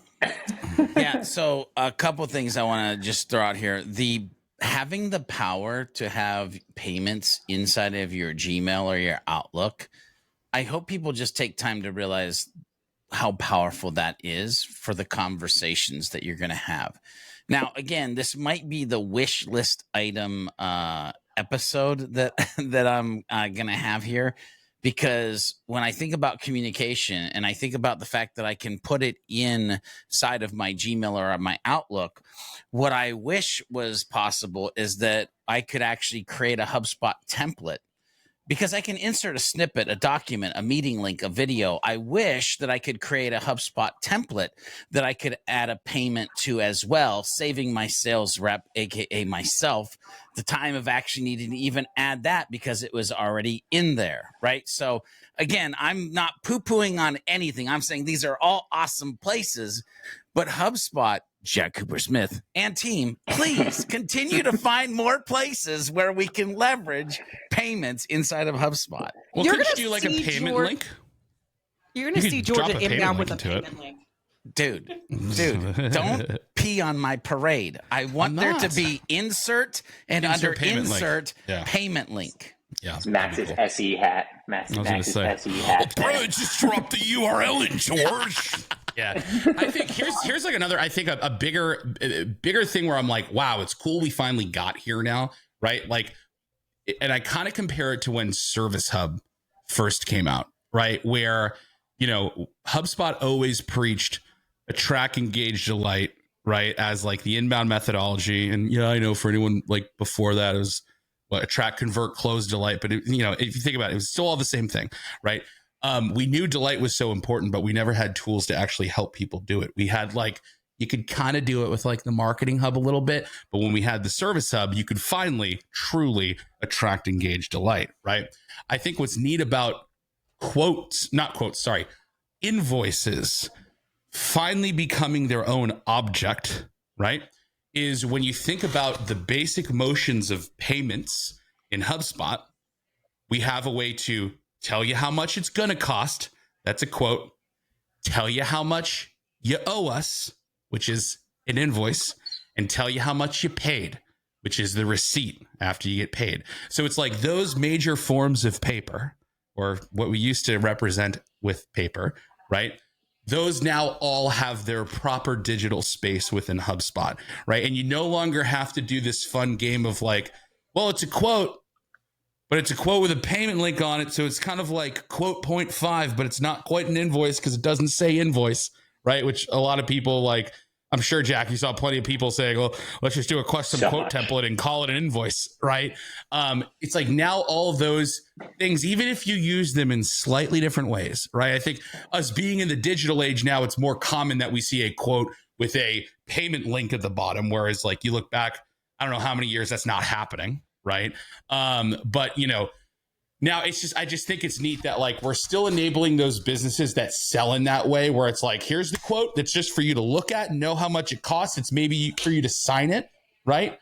yeah. So a couple things I want to just throw out here. Having the power to have payments inside of your Gmail or your Outlook, I hope people just take time to realize how powerful that is for the conversations that you're going to have. Now, again, this might be the wish list item episode that I'm going to have here, because when I think about communication and I think about the fact that I can put it inside of my Gmail or my Outlook, what I wish was possible is that I could actually create a HubSpot template, because I can insert a snippet, a document, a meeting link, a video. I wish that I could create a HubSpot template that I could add a payment to as well, saving my sales rep, aka myself, the time of actually needing to even add that because it was already in there, right? So again, I'm not poo-pooing on anything. I'm saying these are all awesome places, but HubSpot, Jack Coopersmith, and team, please continue to find more places where we can leverage payments inside of HubSpot. Well, You're could you gonna do like a see payment George- link? You're going to You see could George drop at a payment inbound link with a into it. payment link. Dude, don't pee on my parade. I want there to be insert and Insert under payment link. insert Yeah. payment link. Yeah. Max's SE hat. Max's say. SE hat. Just drop the URL in, George. Yeah, I think here's like another. I think a bigger thing where I'm like, wow, it's cool we finally got here now, right? Like, and I kind of compare it to when Service Hub first came out, right? Where, you know, HubSpot always preached attract, engage, delight, right, as like the inbound methodology. And yeah, I know for anyone like before that, it was attract, convert, close, delight. But you know, if you think about it, it was still all the same thing, right? We knew delight was so important, but we never had tools to actually help people do it. We had like, you could kind of do it with like the Marketing Hub a little bit, but when we had the Service Hub, you could finally truly attract, engage, delight, right? I think what's neat about invoices finally becoming their own object, right, is when you think about the basic motions of payments in HubSpot, we have a way to tell you how much it's going to cost. That's a quote. Tell you how much you owe us, which is an invoice, and tell you how much you paid, which is the receipt after you get paid. So it's like those major forms of paper, or what we used to represent with paper, right? Those now all have their proper digital space within HubSpot, right? And you no longer have to do this fun game of like, well, it's a quote, but it's a quote with a payment link on it. So it's kind of like quote 0.5, but it's not quite an invoice because it doesn't say invoice, right? Which a lot of people like, I'm sure, Jack, you saw plenty of people saying, well, let's just do a custom quote template and call it an invoice, right? It's like now all of those things, even if you use them in slightly different ways, right? I think us being in the digital age now, it's more common that we see a quote with a payment link at the bottom, whereas like you look back, I don't know how many years that's not happening, right? But, you know, now it's just, I just think it's neat that like we're still enabling those businesses that sell in that way, where it's like, here's the quote that's just for you to look at and know how much it costs. It's maybe for you to sign it, right?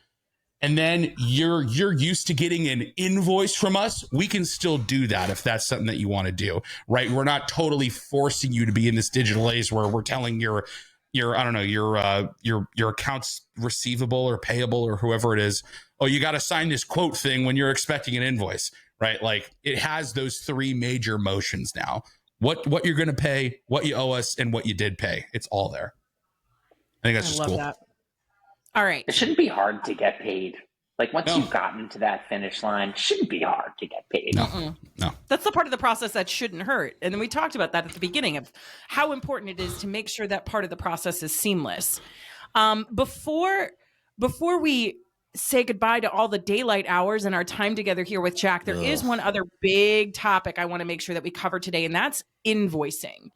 And then you're used to getting an invoice from us. We can still do that if that's something that you want to do, right? We're not totally forcing you to be in this digital age where we're telling your I don't know, your accounts receivable or payable or whoever it is, oh, you got to sign this quote thing when you're expecting an invoice. Right? Like it has those three major motions now. What you're going to pay, what you owe us, and what you did pay. It's all there. I think that's just cool. That. All right. It shouldn't be hard to get paid. Like once you've gotten to that finish line, it shouldn't be hard to get paid. No. That's the part of the process that shouldn't hurt. And then we talked about that at the beginning of how important it is to make sure that part of the process is seamless. Before we say goodbye to all the daylight hours and our time together here with Jack, there is one other big topic I want to make sure that we cover today, and that's invoicing.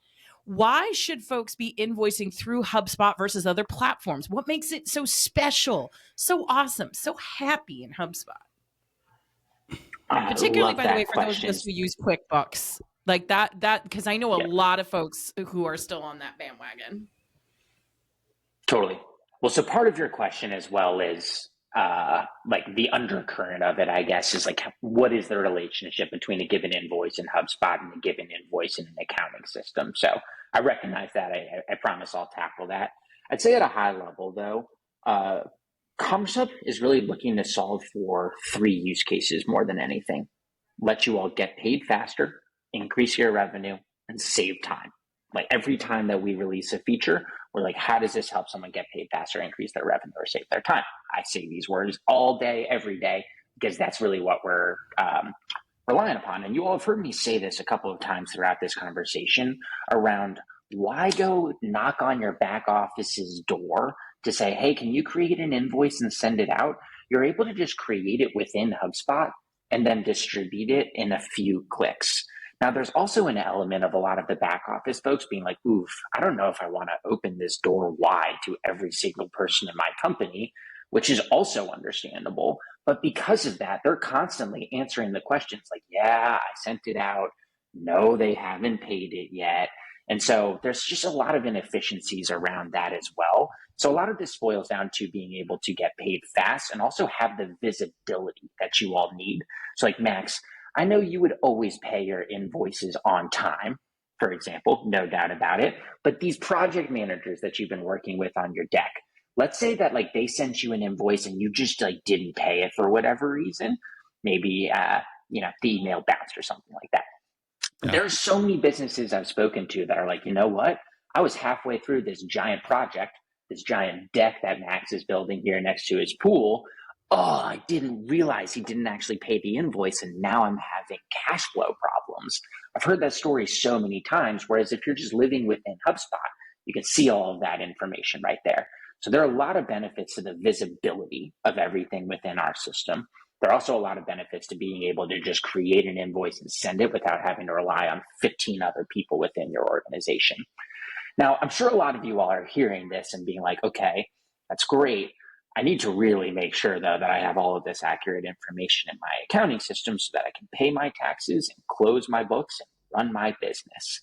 Why should folks be invoicing through HubSpot versus other platforms? What makes it so special, so awesome, so happy in HubSpot? Particularly, by the way, for those of us who use QuickBooks. Like that because I know a lot of folks who are still on that bandwagon. Totally. Well, so part of your question as well is, like the undercurrent of it, I guess, is like, what is the relationship between a given invoice in HubSpot and a given invoice in an accounting system? So I recognize that. I promise I'll tackle that. I'd say at a high level, though, Commerce Hub is really looking to solve for 3 use cases more than anything. Let you all get paid faster, increase your revenue, and save time. Like every time that we release a feature, we're like, how does this help someone get paid faster, increase their revenue, or save their time? I say these words all day, every day, because that's really what we're relying upon. And you all have heard me say this a couple of times throughout this conversation around why go knock on your back office's door to say, hey, can you create an invoice and send it out? You're able to just create it within HubSpot and then distribute it in a few clicks. Now, there's also an element of a lot of the back office folks being like, oof, I don't know if I want to open this door wide to every single person in my company, which is also understandable. But because of that, they're constantly answering the questions like, yeah, I sent it out. No, they haven't paid it yet. And so there's just a lot of inefficiencies around that as well. So a lot of this boils down to being able to get paid fast and also have the visibility that you all need. So like, Max, I know you would always pay your invoices on time, for example, no doubt about it. But these project managers that you've been working with on your deck, let's say that like they sent you an invoice and you just like didn't pay it for whatever reason, maybe the email bounced or something like that. Yeah. There are so many businesses I've spoken to that are like, you know what? I was halfway through this giant project, this giant deck that Max is building here next to his pool. Oh, I didn't realize he didn't actually pay the invoice, and now I'm having cash flow problems. I've heard that story so many times, whereas if you're just living within HubSpot, you can see all of that information right there. So there are a lot of benefits to the visibility of everything within our system. There are also a lot of benefits to being able to just create an invoice and send it without having to rely on 15 other people within your organization. Now, I'm sure a lot of you all are hearing this and being like, okay, that's great. I need to really make sure, though, that I have all of this accurate information in my accounting system so that I can pay my taxes and close my books and run my business.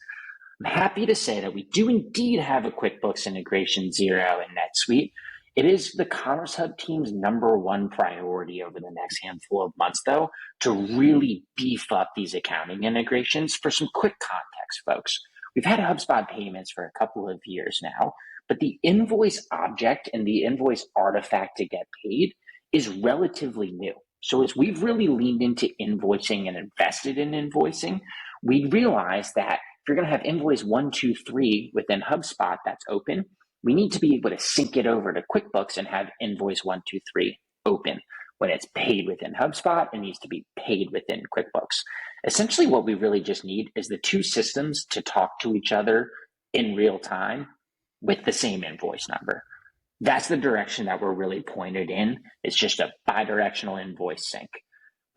I'm happy to say that we do indeed have a Quickbooks integration Xero and NetSuite. It is the Commerce Hub team's #1 priority over the next handful of months, though, to really beef up these accounting integrations. For some quick context, folks, we've had HubSpot payments for a couple of years now, but the invoice object and the invoice artifact to get paid is relatively new. So as we've really leaned into invoicing and invested in invoicing, we realized that if you're going to have invoice 1, 2, 3 within HubSpot that's open, we need to be able to sync it over to Quickbooks and have invoice 1, 2, 3 open. When it's paid within HubSpot, it needs to be paid within Quickbooks. Essentially, what we really just need is the two systems to talk to each other in real time with the same invoice number. That's the direction that we're really pointed in. It's just a bi-directional invoice sync.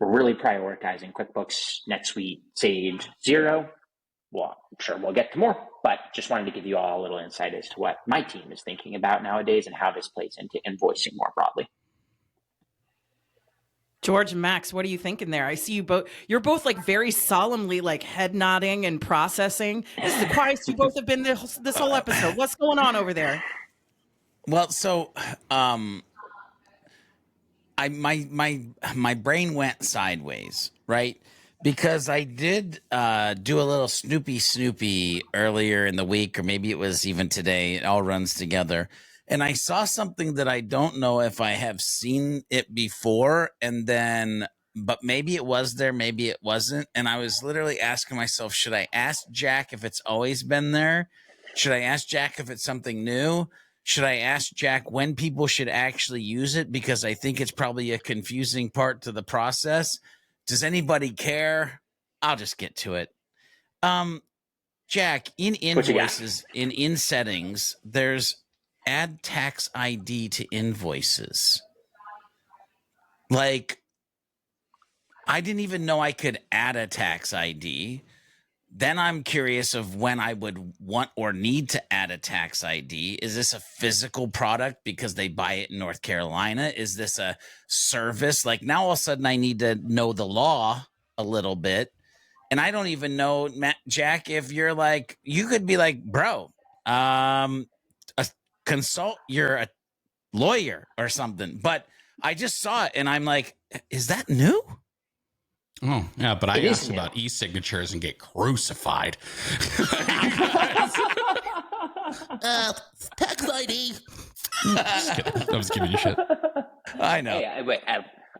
We're really prioritizing Quickbooks, NetSuite, Sage, Xero. Well, I'm sure we'll get to more, but just wanted to give you all a little insight as to what my team is thinking about nowadays and how this plays into invoicing more broadly. George and Max, what are you thinking there? I see you both. You're both like very solemnly like head nodding and processing. This is the quietest you both have been this whole episode. What's going on over there? Well, so my brain went sideways, right? Because I did do a little Snoopy earlier in the week, or maybe it was even today. It all runs together. And I saw something that I don't know if I have seen it before, but maybe it was there, maybe it wasn't. And I was literally asking myself, should I ask Jack if it's always been there? Should I ask Jack if it's something new? Should I ask Jack when people should actually use it? Because I think it's probably a confusing part to the process. Does anybody care? I'll just get to it. Jack, in invoices, in settings, there's add tax ID to invoices. Like, I didn't even know I could add a tax ID. Then I'm curious of when I would want or need to add a tax ID. Is this a physical product because they buy it in North Carolina? Is this a service? Like, now all of a sudden I need to know the law a little bit. And I don't even know, Jack, if you're like, you could be like, bro, you're a lawyer or something. But I just saw it and I'm like, is that new? Oh, yeah, but I It is asked new. about e-signatures and get crucified. Tax ID. Just kidding. I was giving you shit. I know. Hey,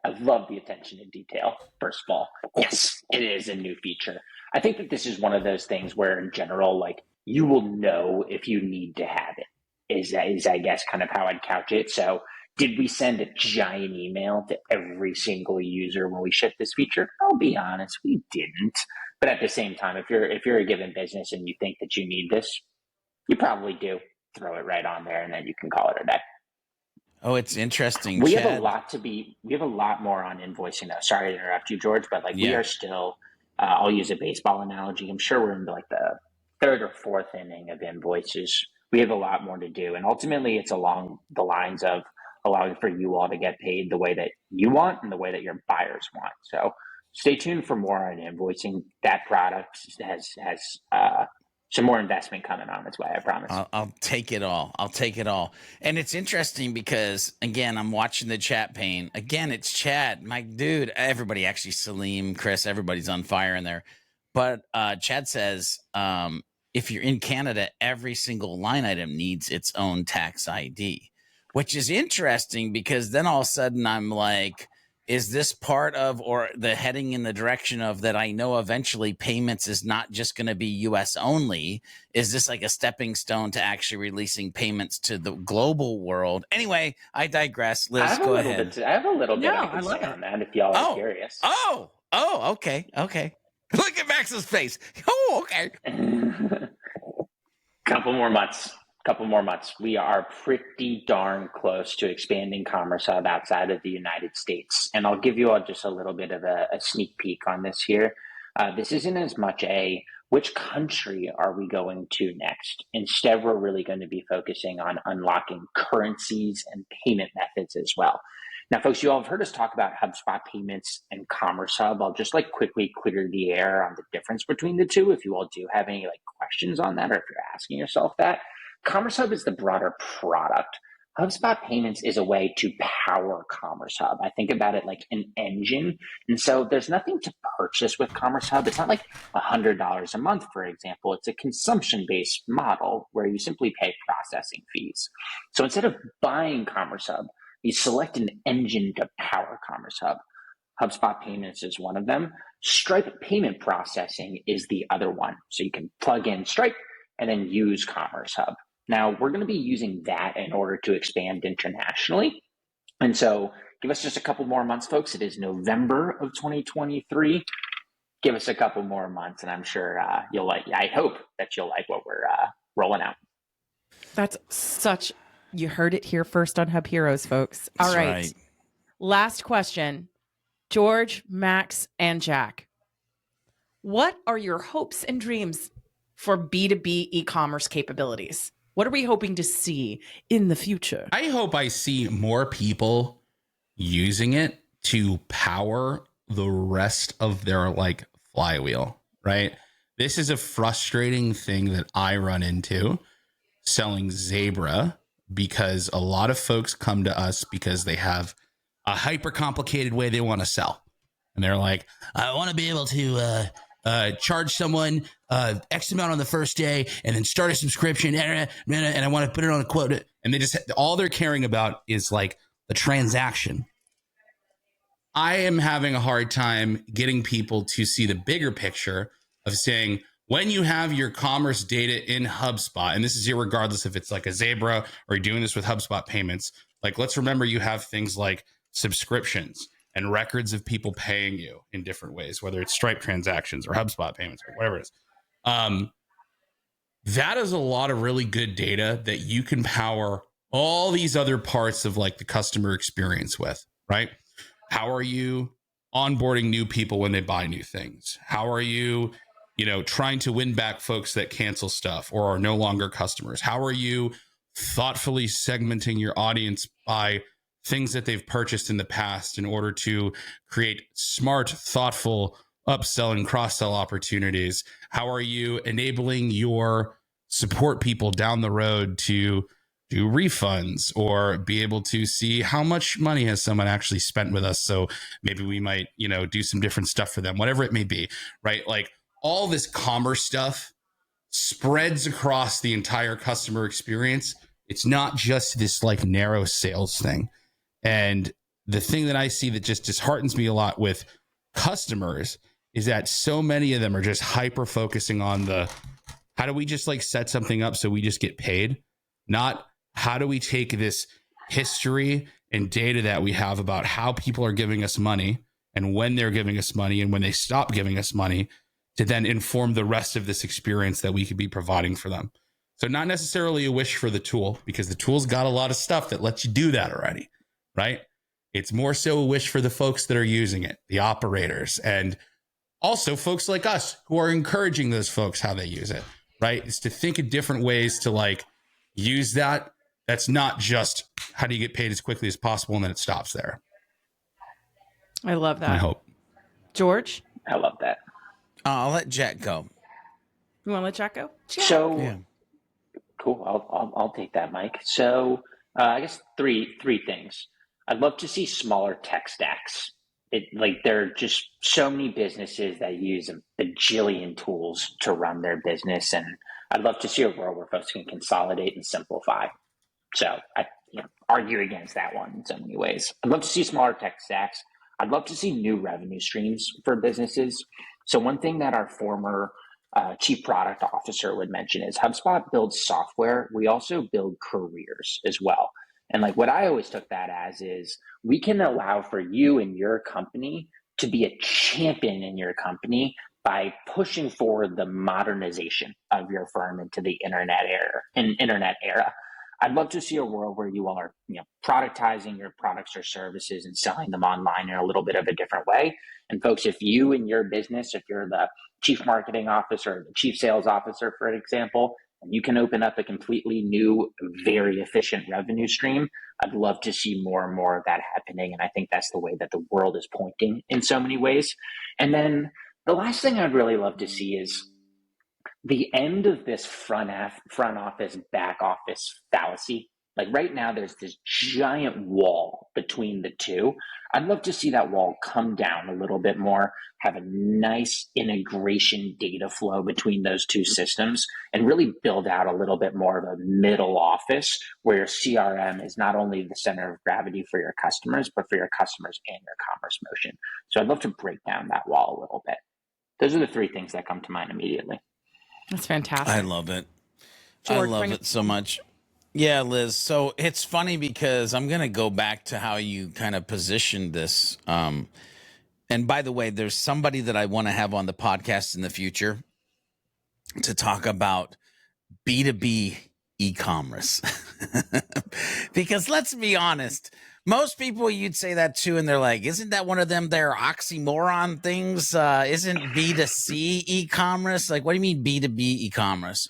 I love the attention to detail, first of all. Yes, it is a new feature. I think that this is one of those things where, in general, like, you will know if you need to have it, is I guess, kind of how I'd couch it. So did we send a giant email to every single user when we shipped this feature? I'll be honest, we didn't. But at the same time, if you're a given business and you think that you need this, you probably do. Throw it right on there, and then you can call it a day. Oh, it's interesting. We Chad. have a lot more on invoicing though. Sorry to interrupt you, George, but like we are still, I'll use a baseball analogy. I'm sure we're in like the third or fourth inning of invoices. We have a lot more to do. And ultimately it's along the lines of allowing for you all to get paid the way that you want and the way that your buyers want. So stay tuned for more on invoicing. That product has some more investment coming on its way, I promise. I'll take it all. I'll take it all. And it's interesting because, again, I'm watching the chat pane. Again, it's Chad, my dude. Everybody, actually, Salim, Chris, everybody's on fire in there. But Chad says, if you're in Canada, every single line item needs its own tax ID, which is interesting because then all of a sudden I'm like, is this part of, or the heading in the direction of that? I know eventually payments is not just going to be US only. Is this like a stepping stone to actually releasing payments to the global world? Anyway, I digress. Liz, go ahead. I have a little bit No, I I can love say it. on that if y'all are curious. Okay. Look at Max's face. Oh, okay. Couple more months. We are pretty darn close to expanding Commerce Hub outside of the United States. And I'll give you all just a little bit of a sneak peek on this here. This isn't as much which country are we going to next? Instead, we're really going to be focusing on unlocking currencies and payment methods as well. Now, folks, you all have heard us talk about HubSpot Payments and Commerce Hub. I'll just quickly clear the air on the difference between the two. If you all do have any questions on that, or if you're asking yourself that, Commerce Hub is the broader product. HubSpot Payments is a way to power Commerce Hub. I think about it like an engine. And so there's nothing to purchase with Commerce Hub. It's not like $100 a month, for example. It's a consumption-based model where you simply pay processing fees. So instead of buying Commerce Hub, you select an engine to power Commerce Hub. HubSpot Payments is one of them. Stripe payment processing is the other one. So you can plug in Stripe and then use Commerce Hub. Now, we're going to be using that in order to expand internationally. And so give us just a couple more months, folks. It is November of 2023. Give us a couple more months, and I'm sure you'll like, I hope that you'll like what we're rolling out. That's such, you heard it here first on HubHeroes, folks. All right. Last question. George, Max, and Jack. What are your hopes and dreams for B2B e-commerce capabilities? What are we hoping to see in the future? I hope I see more people using it to power the rest of their flywheel, right? This is a frustrating thing that I run into selling Zebra, because a lot of folks come to us because they have a hyper complicated way they want to sell. And they're like, I want to be able to charge someone X amount on the first day and then start a subscription and I want to put it on a quote. And they just, all they're caring about is the transaction. I am having a hard time getting people to see the bigger picture of saying, when you have your commerce data in HubSpot, and this is regardless if it's like a Zebra or you're doing this with HubSpot Payments, let's remember you have things like subscriptions and records of people paying you in different ways, whether it's Stripe transactions or HubSpot Payments or whatever it is. That is a lot of really good data that you can power all these other parts of the customer experience with, right? How are you onboarding new people when they buy new things? How are you, trying to win back folks that cancel stuff or are no longer customers? How are you thoughtfully segmenting your audience by things that they've purchased in the past in order to create smart, thoughtful upsell and cross-sell opportunities? How are you enabling your support people down the road to do refunds or be able to see how much money has someone actually spent with us. So maybe we might, do some different stuff for them, whatever it may be, right? Like all this commerce stuff spreads across the entire customer experience. It's not just this like narrow sales thing. And the thing that I see that just disheartens me a lot with customers is that so many of them are just hyper focusing on the, how do we just like set something up so we just get paid? Not how do we take this history and data that we have about how people are giving us money and when they're giving us money and when they stop giving us money to then inform the rest of this experience that we could be providing for them. So not necessarily a wish for the tool, because the tool's got a lot of stuff that lets you do that already, right? It's more so a wish for the folks that are using it, the operators, and also folks like us who are encouraging those folks how they use it, right? It's to think of different ways to like use that. That's not just how do you get paid as quickly as possible and then it stops there. I love that. I hope. George? I love that. I'll let Jack go. You want to let Jack go? Jack. So Yeah. cool. I'll take that, Mike. So I guess three things. I'd love to see smaller tech stacks. There are just so many businesses that use a bajillion tools to run their business, and I'd love to see a world where folks can consolidate and simplify. So I argue against that one in so many ways. I'd love to see smaller tech stacks. I'd love to see new revenue streams for businesses. So one thing that our former chief product officer would mention is HubSpot builds software. We also build careers as well. And like what I always took that as is we can allow for you and your company to be a champion in your company by pushing forward the modernization of your firm into the internet era. I'd love to see a world where you all are, productizing your products or services and selling them online in a little bit of a different way. And folks, if you in your business, if you're the chief marketing officer or the chief sales officer, for example, and you can open up a completely new, very efficient revenue stream, I'd love to see more and more of that happening. And I think that's the way that the world is pointing in so many ways. And then the last thing I'd really love to see is the end of this front office, back office fallacy. Like right now, there's this giant wall between the two. I'd love to see that wall come down a little bit more, have a nice integration data flow between those two systems, and really build out a little bit more of a middle office where your CRM is not only the center of gravity for your customers, but for your customers and your commerce motion. So I'd love to break down that wall a little bit. Those are the three things that come to mind immediately. That's fantastic. I love it. George, I love it so much. Yeah, Liz. So it's funny because I'm going to go back to how you kind of positioned this. And by the way, there's somebody that I want to have on the podcast in the future to talk about B2B e-commerce. Because let's be honest, most people you'd say that to, and they're like, isn't that one of them their oxymoron things? Isn't B2C e-commerce? Like, what do you mean B2B e-commerce?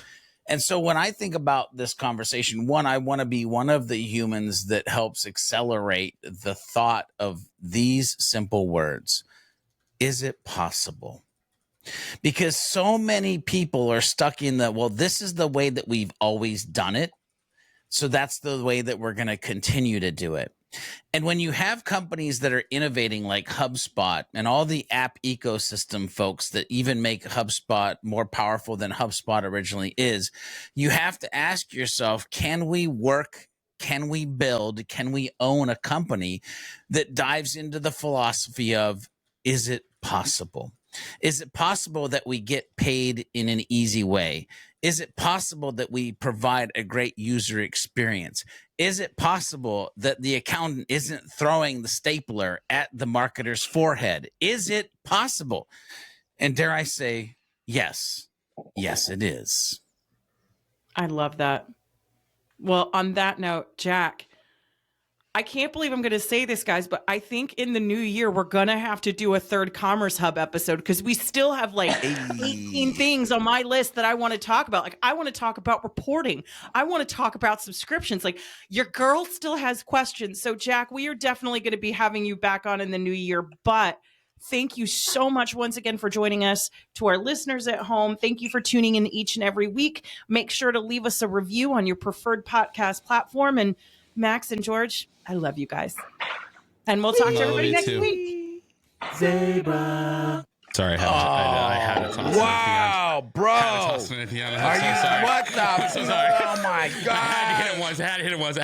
And so when I think about this conversation, one, I want to be one of the humans that helps accelerate the thought of these simple words. Is it possible? Because so many people are stuck in the, well, this is the way that we've always done it. So that's the way that we're going to continue to do it. And when you have companies that are innovating like HubSpot and all the app ecosystem folks that even make HubSpot more powerful than HubSpot originally is, you have to ask yourself, can we work? Can we build? Can we own a company that dives into the philosophy of, is it possible? Is it possible that we get paid in an easy way? Is it possible that we provide a great user experience? Is it possible that the accountant isn't throwing the stapler at the marketer's forehead? Is it possible? And dare I say, yes. Yes, it is. I love that. Well, on that note, Jack, I can't believe I'm going to say this, guys, but I think in the new year, we're going to have to do a third Commerce Hub episode because we still have like 18 things on my list that I want to talk about. Like, I want to talk about reporting. I want to talk about subscriptions. Like, your girl still has questions. So, Jack, we are definitely going to be having you back on in the new year. But Thank you so much once again for joining us. To our listeners at home, thank you for tuning in each and every week. Make sure to leave us a review on your preferred podcast platform. And Max and George, I love you guys. And we'll talk to everybody next week. Zebra. Sorry, I had to toss wow, bro. Are you what the? so sorry. Oh my God. I had to hit it once.